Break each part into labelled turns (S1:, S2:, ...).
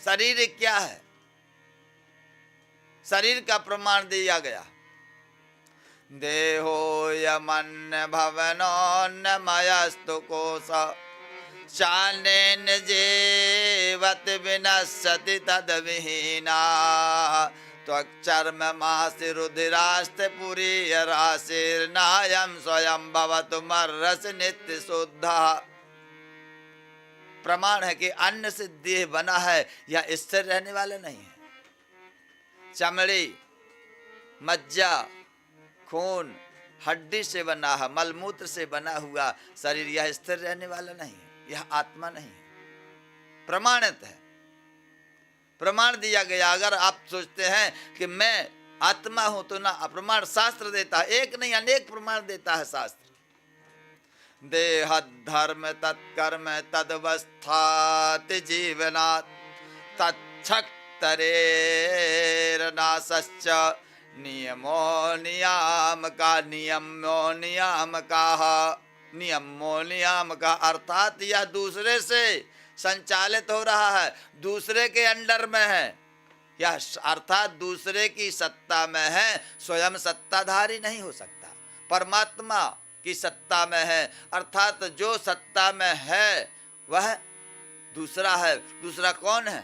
S1: शरीर क्या है? शरीर का प्रमाण दिया गया, देहो यमन्य भवनोन्न मयस्तु कोश शानेन जीवत विनश्यति तद्विहीना त्वक्चर्म मासि रुधिरास्ते पुरी राशिर्नायं स्वयं भवतु मर्रस नित्य शुद्धा। प्रमाण है कि अन्न से देह बना है, या स्थिर रहने वाला नहीं है। चमड़ी, मज्जा, खून, हड्डी से बना है, मलमूत्र से बना हुआ शरीर, यह स्थिर रहने वाला नहीं है, यह आत्मा नहीं है। प्रमाणित है, प्रमाण दिया गया। अगर आप सोचते हैं कि मैं आत्मा हूं तो ना, प्रमाण शास्त्र देता है, एक नहीं अनेक प्रमाण देता है शास्त्र। देह धर्म तत्कर्म तदवस्थाति जीवनात् तच्छक्तरेर्नाशश्च नियमो नियामका नियमो नियामका अर्थात यह दूसरे से संचालित हो रहा है, दूसरे के अंडर में है, यह अर्थात दूसरे की सत्ता में है, स्वयं सत्ताधारी नहीं हो सकता। परमात्मा की सत्ता में है, अर्थात जो सत्ता में है वह दूसरा है। दूसरा कौन है?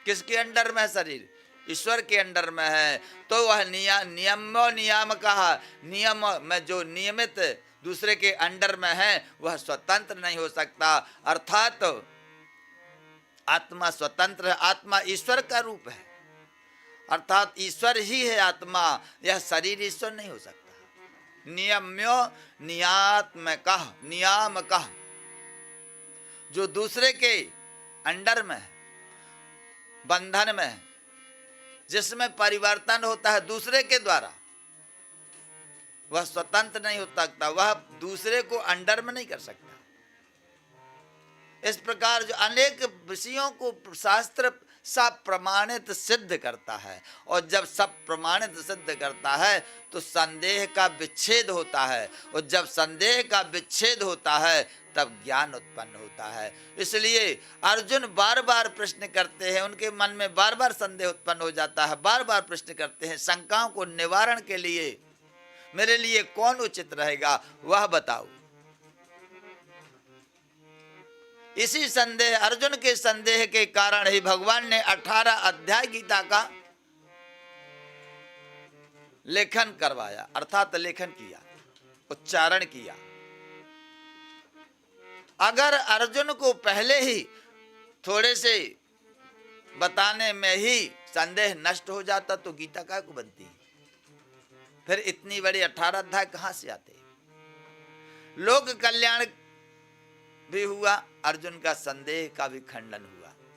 S1: किसके अंडर में है? शरीर ईश्वर के अंडर में है। तो वह नियमो नियामका, नियम में जो नियमित दूसरे के अंडर में है वह स्वतंत्र नहीं हो सकता। अर्थात आत्मा स्वतंत्र है, आत्मा ईश्वर का रूप है, अर्थात ईश्वर ही है आत्मा, यह शरीर ईश्वर नहीं हो सकता। नियम्यो नियात्मकः नियामकः, जो दूसरे के अंडर में है, बंधन में है, जिसमें परिवर्तन होता है दूसरे के द्वारा, वह स्वतंत्र नहीं हो सकता, वह दूसरे को अंडर में नहीं कर सकता। इस प्रकार जो अनेक विषयों को शास्त्र सब प्रमाणित सिद्ध करता है, और जब सब प्रमाणित सिद्ध करता है तो संदेह का विच्छेद होता है, और जब संदेह का विच्छेद होता है तब ज्ञान उत्पन्न होता है। इसलिए अर्जुन बार बार प्रश्न करते हैं, उनके मन में बार बार संदेह उत्पन्न हो जाता है, बार बार प्रश्न करते हैं। शंकाओं को निवारण के लिए मेरे लिए कौन उचित रहेगा वह बताओ। इसी संदेह, अर्जुन के संदेह के कारण ही भगवान ने 18 अध्याय गीता का लेखन करवाया, अर्थात लेखन किया, उच्चारण किया। अगर अर्जुन को पहले ही थोड़े से बताने में ही संदेह नष्ट हो जाता तो गीता क्या को बनती? फिर इतनी बड़ी 18 अध्याय कहां से आते? लोक कल्याण भी हुआ, अर्जुन का संदेह का भी खंडन हुआ।